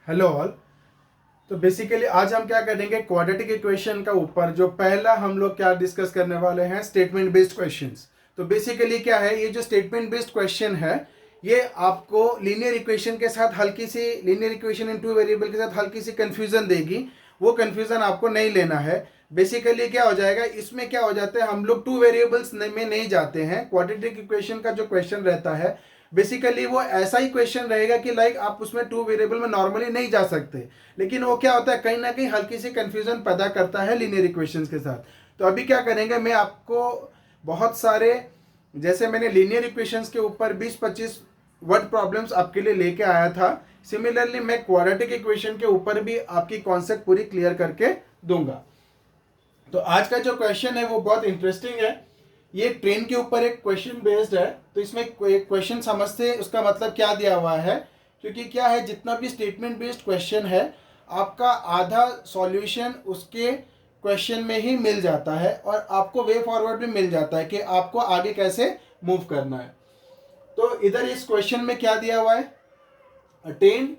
Hello all. तो basically आज हम क्या करेंगे, क्वाड्रेटिक इक्वेशन का ऊपर जो पहला हम लोग क्या डिस्कस करने वाले हैं, स्टेटमेंट बेस्ड क्वेश्चंस। तो बेसिकली क्या है, ये जो स्टेटमेंट बेस्ड क्वेश्चन है ये आपको लीनियर इक्वेशन के साथ हल्की सी, linear equation in two variable के साथ हल्की सी कंफ्यूजन देगी। वो कंफ्यूजन आपको नहीं लेना है। बेसिकली क्या हो जाएगा, इसमें क्या हो जाता है, हम लोग टू वेरिएबल्स में नहीं जाते हैं। क्वाड्रेटिक इक्वेशन का जो क्वेश्चन रहता है बेसिकली वो ऐसा ही क्वेश्चन रहेगा कि लाइक आप उसमें टू वेरिएबल में नॉर्मली नहीं जा सकते, लेकिन वो क्या होता है, कहीं ना कहीं हल्की सी कंफ्यूजन पैदा करता है लीनियर इक्वेशंस के साथ। तो अभी क्या करेंगे, मैं आपको बहुत सारे, जैसे मैंने लीनियर इक्वेशंस के ऊपर 20-25 वर्ड प्रॉब्लम्स आपके लिए लेके आया था, सिमिलरली मैं क्वाड्रेटिक इक्वेशन के ऊपर भी आपकी कॉन्सेप्ट पूरी क्लियर करके दूंगा। तो आज का जो क्वेश्चन है वो बहुत इंटरेस्टिंग है। ये ट्रेन के ऊपर एक क्वेश्चन बेस्ड है। तो इसमें क्वेश्चन समझते हैं उसका मतलब क्या दिया हुआ है, क्योंकि क्या है, जितना भी स्टेटमेंट बेस्ड क्वेश्चन है आपका आधा सॉल्यूशन उसके क्वेश्चन में ही मिल जाता है और आपको वे फॉरवर्ड भी मिल जाता है कि आपको आगे कैसे मूव करना है। तो इधर इस क्वेश्चन में क्या दिया हुआ है, अ train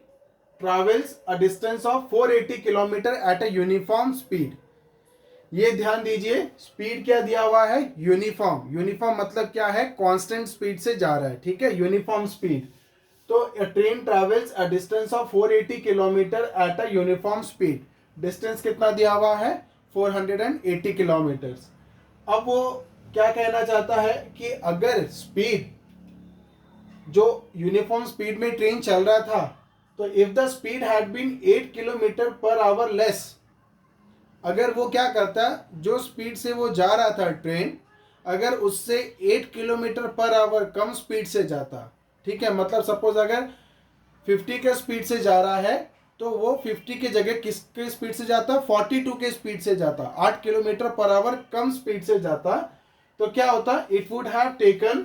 travels a distance of 480 kilometre at a uniform speed. ये ध्यान दीजिए, स्पीड क्या दिया हुआ है, यूनिफॉर्म। यूनिफॉर्म मतलब क्या है, कांस्टेंट स्पीड से जा रहा है, ठीक है, यूनिफॉर्म स्पीड। तो अ train travels a distance of 480 kilometre at a uniform speed. Distance कितना दिया हुआ है, 480 किलोमीटर्स। अब वो क्या कहना चाहता है कि अगर स्पीड जो यूनिफॉर्म स्पीड में ट्रेन चल रहा था, तो if the speed had been 8 kilometre per hour less, अगर वो क्या करता, जो स्पीड से वो जा रहा था ट्रेन, अगर उससे 8 kilometre per our come speed से जाता, ठीक है, मतलब सपोज अगर 50 के स्पीड से जा रहा है तो वो 50 की जगह किसके स्पीड से जाता, 42 के स्पीड से जाता, 8 kilometre per our come speed से जाता, तो क्या होता, it would have taken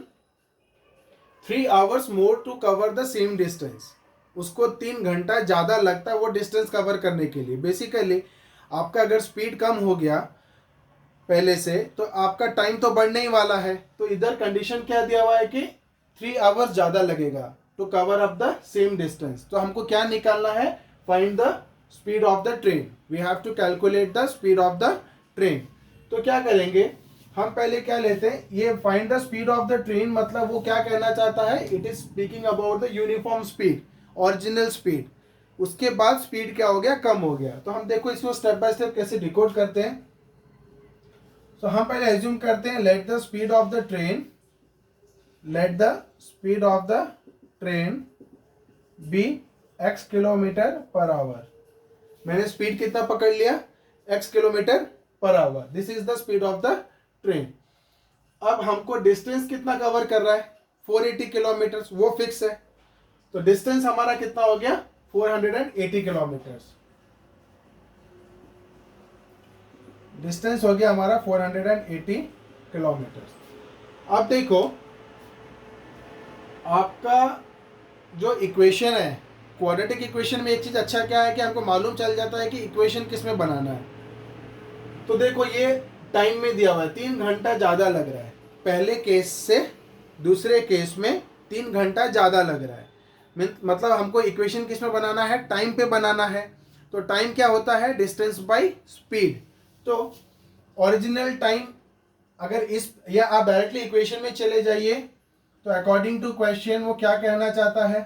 3 hours more to cover the same distance. उसको 3 घंटा ज़्यादा लगता है वो डिस्टेंस कवर करने के लिए। बेसिकली आपका अगर स्पीड कम हो गया पहले से, तो आपका टाइम तो बढ़ने ही वाला है। तो इधर कंडीशन क्या दिया हुआ है कि 3 आवर्स ज़्यादा लगेगा to cover up the same distance. तो हमको क्या निकालना है, find the speed of the train. We have to calculate the speed of the train. तो क्या करेंगे, हम पहले क्या लेते हैं, ये find the speed of the train, मतलब वो क्या कहना चाहता है, it is speaking about the uniform speed, original speed. उसके बाद स्पीड क्या हो गया, कम हो गया। तो हम देखो इसको स्टेप बाय स्टेप कैसे डिकोड करते हैं। तो हम पहले एज्यूम करते हैं, let the speed of the train, let the speed of the train be x kilometre per hour. मैंने स्पीड कितना पकड़ लिया, x kilometre per hour, this is the speed of the train. अब हमको डिस्टेंस कितना cover कर रहा है, 480 किलोमीटर, वो फिक्स है। तो डिस्टेंस हमारा कितना हो गया, 480 किलोमीटर। डिस्टेंस हो गया हमारा 480 किलोमीटर। अब देखो आपका जो इक्वेशन है, क्वाड्रेटिक इक्वेशन में एक चीज अच्छा क्या है कि हमको मालूम चल जाता है कि इक्वेशन किस में बनाना है। तो देखो ये टाइम में दिया हुआ है, 3 घंटा ज़्यादा लग रहा है, पहले केस से दूसरे केस में 3 घंटा ज़्यादा लग रहा है। मतलब हमको इक्वेशन किस में बनाना है, टाइम पे बनाना है। तो टाइम क्या होता है, डिस्टेंस बाय स्पीड। तो ओरिजिनल टाइम, अगर इस, या आप डायरेक्टली इक्वेशन में चले जाइए, तो अकॉर्डिंग टू क्वेश्चन वो क्या कहना चाहता है,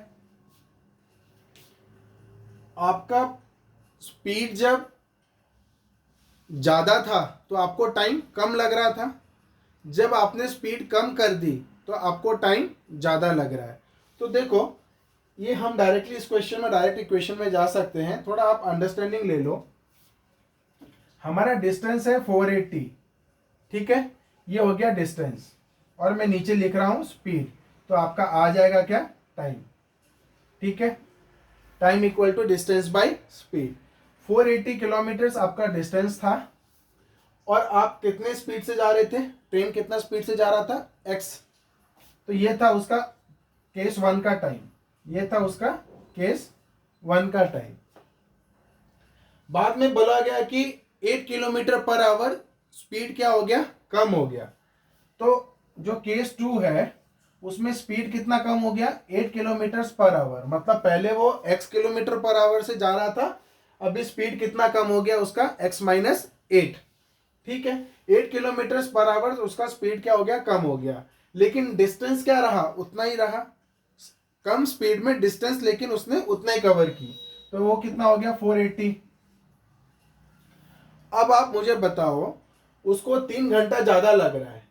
आपका स्पीड जब ज़्यादा था तो आपको टाइम कम लग रहा था, जब आपने स्पीड कम कर दी तो आपको टाइम ज़्यादा लग रहा है। तो देखो ये हम डायरेक्टली इस क्वेश्चन में, डायरेक्ट इक्वेशन में जा सकते हैं। थोड़ा आप अंडरस्टैंडिंग ले लो। हमारा डिस्टेंस है 480, ठीक है, ये हो गया डिस्टेंस, और मैं नीचे लिख रहा हूँ स्पीड। तो आपका आ जाएगा क्या, टाइम, ठीक है, time equal to distance by speed. 480 kilometres आपका डिस्टेंस था, और आप कितने स्पीड से जा रहे थे, ट्रेन कितना स्पीड से जा रहा था, x। तो ये था उसका केस 1 का टाइम, ये था उसका केस 1 का टाइम। बाद में बोला गया कि 8 किलोमीटर पर आवर स्पीड क्या हो गया, कम हो गया। तो जो केस 2 है उसमें स्पीड कितना कम हो गया, 8 किलोमीटर पर आवर। मतलब पहले वो x किलोमीटर पर आवर से जा रहा था, अभी स्पीड कितना कम हो गया उसका, x-8। ठीक है, 8 किलोमीटर पर आवर उसका स्पीड क्या हो गया, कम हो गया। लेकिन डिस्टेंस क्या रहा, उतना ही रहा, कम स्पीड में डिस्टेंस, लेकिन उसने उतना ही कवर की। तो वो कितना हो गया, 480। अब आप मुझे बताओ, उसको 3 घंटा ज्यादा लग रहा है,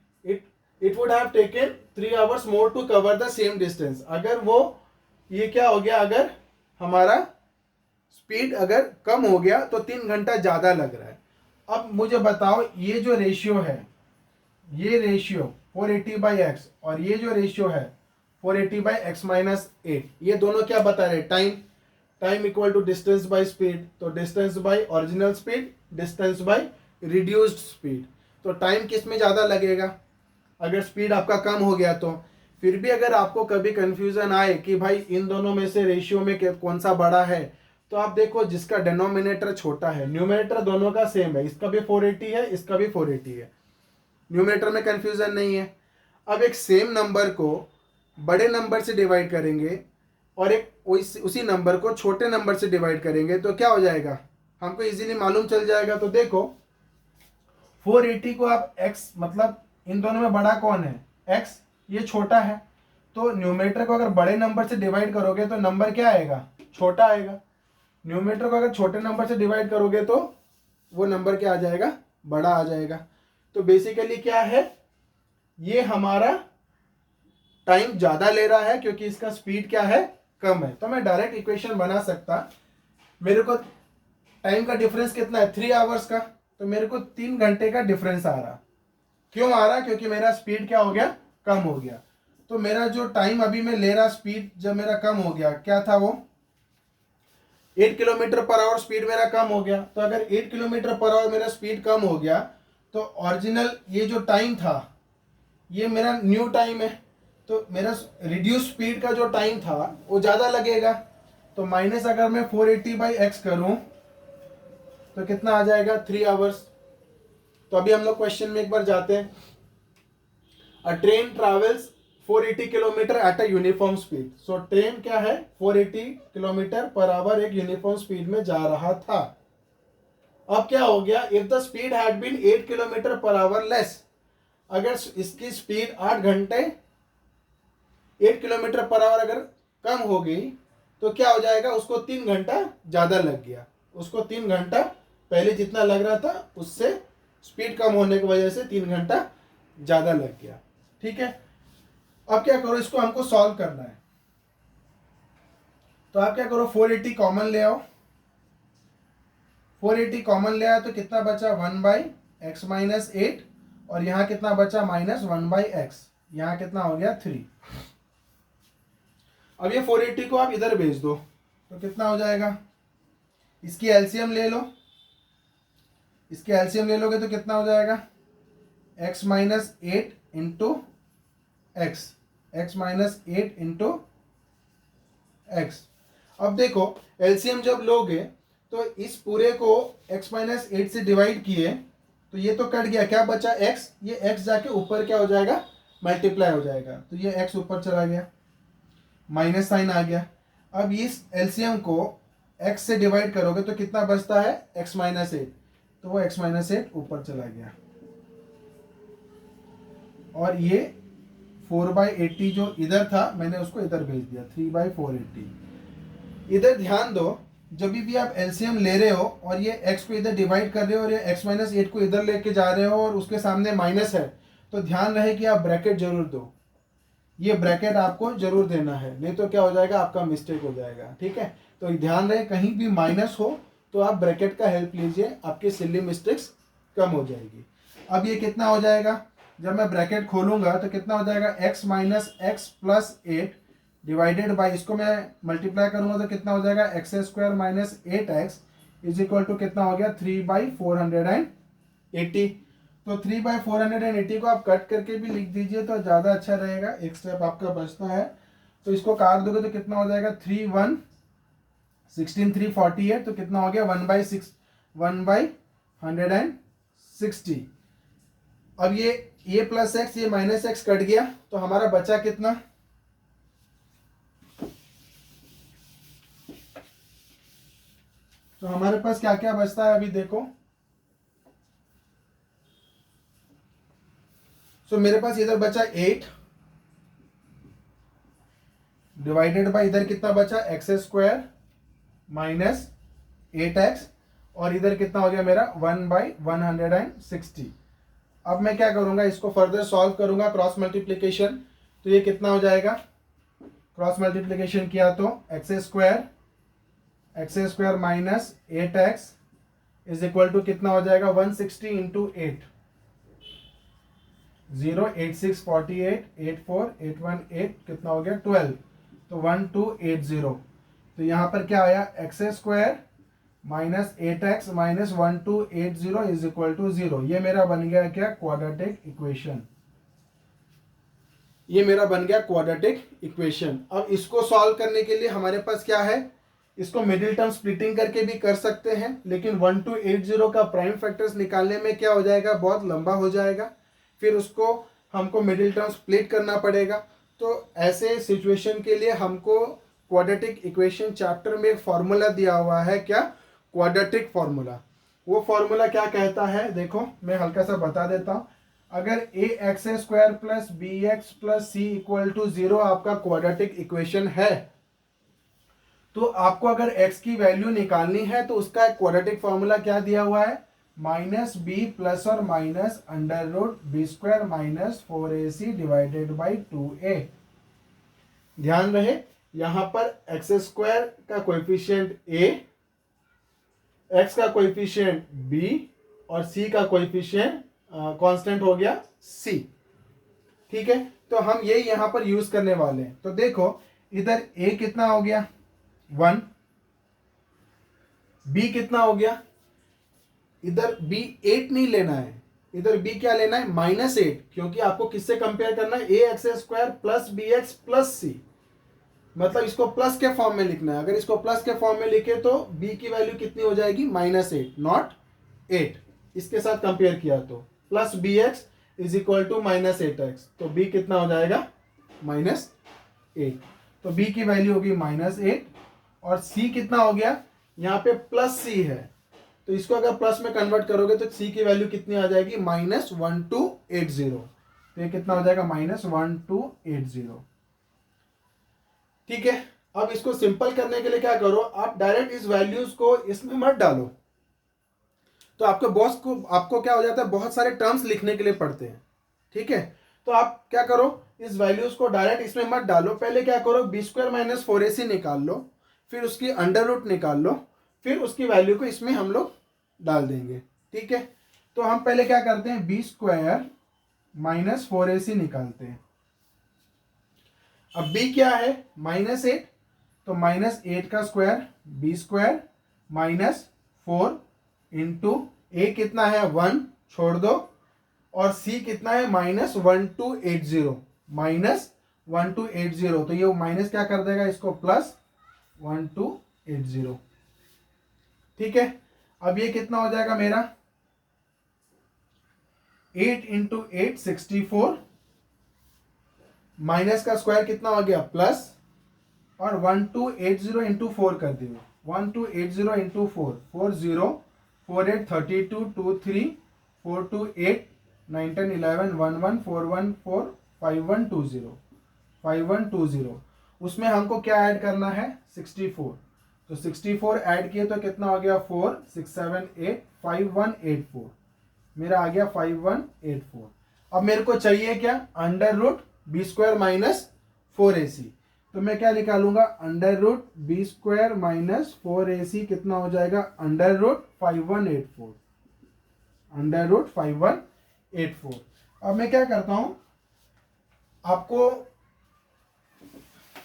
it would have taken 3 hours more to cover the same distance. अगर वो ये क्या हो गया, अगर हमारा स्पीड अगर कम हो गया तो 3 घंटा ज्यादा लग रहा है। अब मुझे बताओ, ये जो रेशियो है, ये रेशियो 480/x और ये जो रेशियो है 480/x-8, ये दोनों क्या बता रहे हैं, time equal to distance by speed. तो distance by original speed, distance by reduced speed. तो टाइम किस में ज़्यादा लगेगा, अगर स्पीड आपका कम हो गया तो। फिर भी अगर आपको कभी कंफ्यूजन आए कि भाई इन दोनों में से रेशियो में कौन सा बड़ा है, तो आप देखो जिसका डिनोमिनेटर छोटा है, न्यूमरेटर दोनों का सेम है, इसका भी 480 है, इसका भी 480 है, न्यूमरेटर में कंफ्यूजन नहीं है। अब एक सेम नंबर को बड़े नंबर से डिवाइड करेंगे और एक उसी नंबर को छोटे नंबर से डिवाइड करेंगे तो क्या हो जाएगा, हमको इजीली मालूम चल जाएगा। तो देखो 480 को आप x, मतलब इन दोनों में बड़ा कौन है, x, ये छोटा है। तो न्यूमरेटर को अगर बड़े नंबर से डिवाइड करोगे तो नंबर क्या आएगा, छोटा आएगा। न्यूमरेटर को अगर छोटे नंबर से डिवाइड करोगे तो वो नंबर क्या आ जाएगा, बड़ा आ जाएगा। तो बेसिकली क्या है, ये हमारा टाइम ज़्यादा ले रहा है क्योंकि इसका स्पीड क्या है, कम है। तो मैं डायरेक्ट इक्वेशन बना सकता, मेरे को टाइम का डिफरेंस कितना है, 3 आवर्स का, तो मेरे को 3 घंटे का डिफरेंस आ रहा। क्यों आ रहा, क्योंकि मेरा स्पीड क्या हो गया, कम हो गया। तो मेरा जो टाइम अभी मैं ले रहा, स्पीड जब मेरा कम हो गया, क्या था वो, 8 किलोमीटर पर आवर स्पीड मेरा कम हो गया। तो अगर 8 किलोमीटर पर आवर मेरा स्पीड कम हो गया तो ओरिजिनल ये जो टाइम था ये मेरा न्यू टाइम है, तो मेरा रिड्यूस स्पीड का जो टाइम था वो ज़्यादा लगेगा। तो माइनस अगर मैं 480/x करूं तो कितना आ जाएगा, 3 आवर्स। तो अभी हम लोग क्वेश्चन में एक बार जाते हैं। अ train travels 480 kilometre at a uniform speed. So train क्या है, 480 किलोमीटर पर आवर एक यूनिफॉर्म स्पीड में जा रहा था। अब क्या हो गया, if the speed had been 8 kilometre per hour less, अगर इसकी स्पीड 8 घंटे 8 किलोमीटर पर आवर अगर कम हो गई तो क्या हो जाएगा, उसको 3 घंटा ज़्यादा लग गया। उसको 3 घंटा पहले जितना लग रहा था उससे स्पीड कम होने की वजह से 3 घंटा ज़्यादा लग गया। ठीक है, अब क्या करो, इसको हमको सॉल्व करना है। तो आप क्या करो, 480 कॉमन ले आओ। 480 कॉमन ले आया तो कितना बचा, 1/x-8, और यहाँ कितना बचा, -1/x, यहाँ कितना हो गया, 3। अब ये 480 को आप इधर भेज दो तो कितना हो जाएगा, इसकी एलसीएम ले लो। इसकी एलसीएम ले लोगे तो कितना हो जाएगा, x-8 into x, x-8 into x. अब देखो एलसीएम जब लोगे तो इस पूरे को x-8 से डिवाइड किए तो ये तो कट गया, क्या बचा, x, ये x जाके ऊपर क्या हो जाएगा, मल्टीप्लाई हो जाएगा। तो ये x ऊपर चला गया, माइनस साइन आ गया। अब इस एलसीएम को x से डिवाइड करोगे तो कितना बचता है, x-8, तो वो x-8 ऊपर चला गया। और ये 4/80 जो इधर था मैंने उसको इधर भेज दिया, 3/480। इधर ध्यान दो, जब भी आप एलसीएम ले रहे हो और ये x को इधर डिवाइड कर रहे हो और ये x-8 को इधर लेके जा रहे हो और उसके सामने माइनस है, तो ध्यान रहे कि आप ब्रैकेट जरूर दो। ये ब्रैकेट आपको जरूर देना है, नहीं तो क्या हो जाएगा, आपका मिस्टेक हो जाएगा। ठीक है, तो ध्यान रहे कहीं भी माइनस हो तो आप ब्रैकेट का हेल्प लीजिए, आपकी सिली मिस्टेक्स कम हो जाएगी। अब ये कितना हो जाएगा, जब मैं ब्रैकेट खोलूंगा तो कितना हो जाएगा, x-x+8 डिवाइडेड बाई, इसको मैं मल्टीप्लाई करूंगा तो कितना हो जाएगा, x² - 8x is equal to कितना हो गया, 3/480। तो 3/480 को आप कट करके भी लिख दीजिए तो ज़्यादा अच्छा रहेगा, एक स्टेप आपका बचता है। तो इसको काट दोगे तो कितना हो जाएगा, 3/1 348, तो कितना हो गया, 1/160। अब ये प्लस x ये माइनस x कट गया तो हमारा बचा कितना, तो हमारे पास क्या क्या बचता है अभी देखो। सो मेरे पास इधर बचा 8 डिवाइडेड बाय इधर कितना बचा एक्स स्क्वायर माइनस 8x, और इधर कितना हो गया मेरा 1/160। अब मैं क्या करूंगा, इसको फर्दर सॉल्व करूंगा क्रॉस मल्टीप्लीकेशन। तो ये कितना हो जाएगा, क्रॉस मल्टीप्लीकेशन किया तो x square minus 8x is equal to कितना हो जाएगा 160 इंटू 8, 0 8 6 48 8 4 8 1 8 कितना हो गया 12, तो 1280। तो यहाँ पर क्या आया x square minus 8x minus 1280 is equal to 0। ये मेरा बन गया क्या क्वाड्रेटिक इक्वेशन, ये मेरा बन गया क्वाड्रेटिक इक्वेशन। अब इसको सॉल्व करने के लिए हमारे पास क्या है, इसको मिडिल टर्म स्प्लिटिंग करके भी कर सकते हैं, लेकिन 1280 का प्राइम फैक्टर्स निकालने में क्या हो जाएगा, बहुत लंबा हो जाएगा, फिर उसको हमको मिडिल टर्म स्प्लिट करना पड़ेगा। तो ऐसे सिचुएशन के लिए हमको क्वाड्रेटिक इक्वेशन चैप्टर में एक फॉर्मूला दिया हुआ है, क्या क्वाड्रेटिक फॉर्मूला। वो फॉर्मूला क्या कहता है देखो, मैं हल्का सा बता देता हूँ। अगर a x square plus b x plus c equal to 0 आपका क्वाड्रेटिक इक्वेशन है, तो आपको अगर x की वैल्यू निकालनी है तो उसका क्वाड्रेटिक फॉर्मूला क्या दिया हुआ है, माइनस बी प्लस और minus under root b square minus 4ac divided by 2a। ध्यान रहे यहां पर एक्स स्क्वायर का कोएफिशिएंट a, x का कोएफिशिएंट b और c का कोएफिशिएंट कांस्टेंट हो गया c। ठीक है, तो हम ये यहां पर यूज करने वाले हैं। तो देखो इधर a कितना हो गया 1, b कितना हो गया, इधर b 8 नहीं लेना है, इधर b क्या लेना है -8, क्योंकि आपको किससे कंपेयर करना है, a x square plus b x plus c, मतलब इसको प्लस के फॉर्म में लिखना है। अगर इसको प्लस के फॉर्म में लिखे तो b की वैल्यू कितनी हो जाएगी -8 नॉट 8, इसके साथ कंपेयर किया तो plus b x is equal to -8x, तो b कितना हो जाएगा -8, तो b की वैल्यू होगी -8, और c कितना हो गया, यहाँ पे प्लस c है, तो इसको अगर प्लस में कन्वर्ट करोगे तो c की वैल्यू कितनी आ जाएगी -1280, तो ये कितना हो जाएगा -1280। ठीक है, अब इसको सिंपल करने के लिए क्या करो, आप डायरेक्ट इस वैल्यूज को इसमें मत डालो, तो आपको क्या हो जाता है, बहुत सारे टर्म्स लिखने के लिए पड़ते हैं। ठीक है, तो आप क्या करो, इस वैल्यूज को डायरेक्ट इसमें मत डालो, पहले क्या करो बी स्क्वायर माइनस 4ac निकाल लो, फिर उसकी अंडर रूट निकाल लो, फिर उसकी वैल्यू को इसमें हम लोग डाल देंगे। ठीक है, तो हम पहले क्या करते हैं, बी स्क्वायर माइनस 4ac निकालते हैं। अब b क्या है -8, तो -8 का square b square minus 4 into a कितना है 1 छोड़ दो, और c कितना है -1280, -1280, तो ये माइनस क्या कर देगा इसको प्लस 1280। ठीक है, अब ये कितना हो जाएगा मेरा 8 इंटू 8 64, माइनस का स्क्वायर कितना हो गया प्लस, और 1280 इंटू 4 कर दिए, 1280 इंटू 4 40 48 32 23 428 9 10 11 11 414 5120 5120, उसमें हमको क्या ऐड करना है 64, तो 64 ऐड किए तो कितना हो गया 4 6 7 8 5184, मेरा आ गया 5184। अब मेरे को चाहिए क्या, under root b square minus 4ac, तो मैं क्या निकालूंगा under root b square minus 4ac कितना हो जाएगा अंडर रूट 5184, अंडर रूट 5184। अब मैं क्या करता हूं, आपको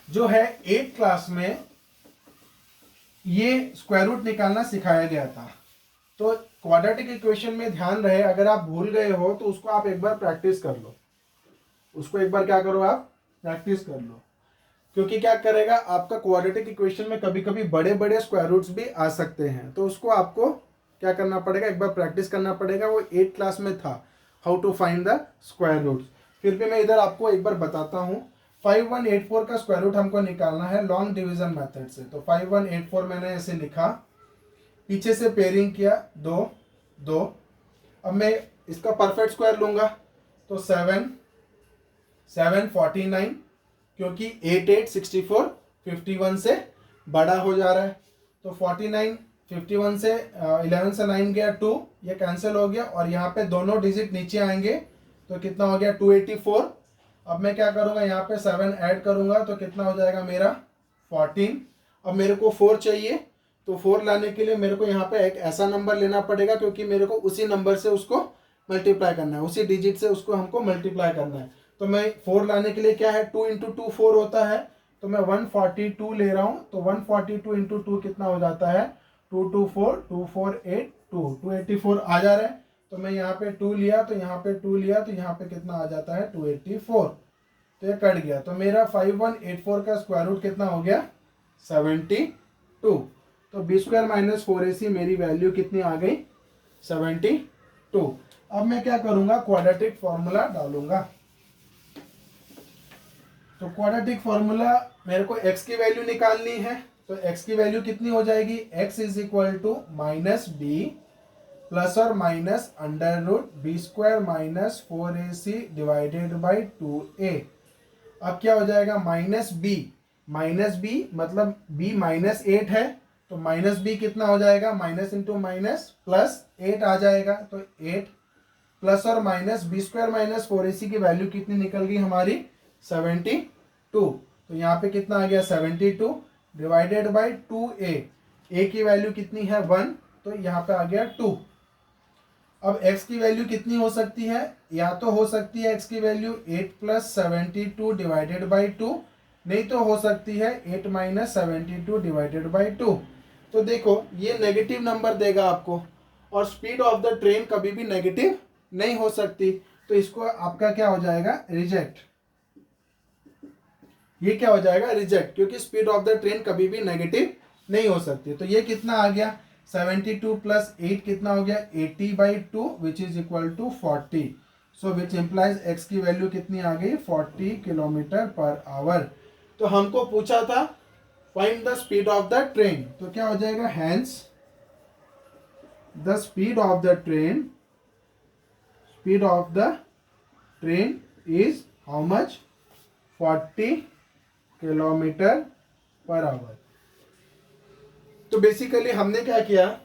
जो है 8th क्लास में ये स्क्वायर रूट निकालना सिखाया गया था, तो क्वाड्रेटिक इक्वेशन में ध्यान रहे, अगर आप भूल गए हो तो उसको आप एक बार प्रैक्टिस कर लो, उसको एक बार क्या करो आप प्रैक्टिस कर लो, क्योंकि क्या करेगा आपका क्वाड्रेटिक इक्वेशन में कभी कभी बड़े बड़े स्क्वायर रूट्स भी आ सकते हैं, तो उसको आपको क्या करना पड़ेगा, एक बार प्रैक्टिस करना पड़ेगा। वो 8th क्लास में था, how to find the square roots. फिर भी मैं इधर आपको एक बार बताता हूँ, 5184 का स्क्वायर रूट हमको निकालना है लॉन्ग डिवीजन मेथड से, तो 5184 मैंने ऐसे लिखा, पीछे से पेयरिंग किया 2 2। अब मैं इसका परफेक्ट स्क्वायर लूंगा तो 7 7 49, क्योंकि 8 8 64 51 से बड़ा हो जा रहा है। तो 49 51 से 11 से 9 गया 2, ये कैंसिल हो गया और यहाँ पे दोनों डिजिट नीचे आएंगे तो कितना हो गया 284। अब मैं क्या करूँगा, यहाँ पे 7 ऐड करूँगा तो कितना हो जाएगा मेरा 14। अब मेरे को 4 चाहिए, तो 4 लाने के लिए मेरे को यहाँ पे एक ऐसा नंबर लेना पड़ेगा, क्योंकि मेरे को उसी नंबर से उसको मल्टीप्लाई करना है, उसी डिजिट से उसको हमको मल्टीप्लाई करना है। तो मैं 4 लाने के लिए क्या है, 2 इंटू 2 4 होता है, तो मैं 142 ले रहा हूँ। तो 142 इंटू 2 कितना हो जाता है 224 248 284 आ जा रहा है। तो मैं यहाँ पे 2 लिया तो यहाँ पे 2 लिया तो यहाँ पे कितना आ जाता है 284। तो ये कट गया, तो मेरा 5184 का स्क्वायर रूट कितना हो गया 72। तो बी स्क्वायर माइनस 4ac मेरी वैल्यू कितनी आ गई 72। अब मैं क्या करूँगा, क्वाड्रेटिक फॉर्मूला डालूंगा। तो क्वाड्रेटिक फॉर्मूला मेरे को x की वैल्यू निकालनी है, तो x की वैल्यू कितनी हो जाएगी, x is equal to minus b plus और minus under root b square minus 4ac divided by 2a। अब क्या हो जाएगा माइनस बी मतलब b माइनस 8 है, तो माइनस बी कितना हो जाएगा, माइनस इंटू माइनस प्लस 8 आ जाएगा। तो 8 प्लस और minus B square minus 4ac की वैल्यू कितनी निकल गई हमारी 72। तो यहाँ पे कितना आ गया 72 डिवाइडेड बाई 2a। a की वैल्यू कितनी है 1, तो यहाँ पे आ गया 2। अब x की वैल्यू कितनी हो सकती है, या तो हो सकती है x की वैल्यू 8 प्लस 72 डिवाइडेड बाई 2, नहीं तो हो सकती है 8 माइनस 72 डिवाइडेड बाई 2। तो देखो ये नेगेटिव नंबर देगा आपको, और स्पीड ऑफ द ट्रेन कभी भी नेगेटिव नहीं हो सकती, तो इसको आपका क्या हो जाएगा रिजेक्ट। ये क्या हो जाएगा रिजेक्ट, क्योंकि स्पीड ऑफ द ट्रेन कभी भी नेगेटिव नहीं हो सकती। तो ये कितना आ गया 72 प्लस 8 कितना हो गया 80/2 which is equal to 40। So which implies x की वैल्यू कितनी आ गई 40 किलोमीटर पर आवर। तो हमको पूछा था find the speed of the train, तो क्या हो जाएगा hence the speed of the train is how much 40 kilometre per hour. तो बेसिकली हमने क्या किया,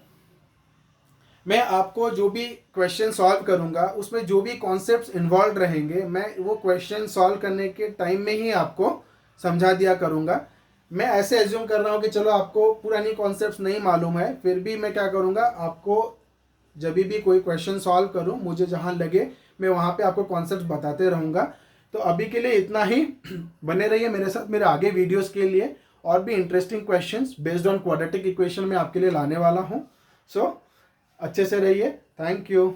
मैं आपको जो भी क्वेश्चन सॉल्व करूंगा उसमें जो भी कॉन्सेप्ट्स इन्वॉल्व रहेंगे मैं वो क्वेश्चन सॉल्व करने के टाइम में ही आपको समझा दिया करूंगा। मैं ऐसे एज्यूम कर रहा हूँ कि चलो आपको पुरानी कॉन्सेप्ट्स नहीं मालूम है, फिर भी मैं क्या करूँगा आपको जब भी कोई क्वेश्चन सॉल्व करूँ मुझे जहाँ लगे मैं वहाँ पे आपको कॉन्सेप्ट्स बताते रहूँगा। तो अभी के लिए इतना ही, बने रहिए मेरे साथ मेरे आगे वीडियोस के लिए, और भी interesting questions based on quadratic equation में आपके लिए लाने वाला हूँ। सो अच्छे से रहिए, थैंक यू।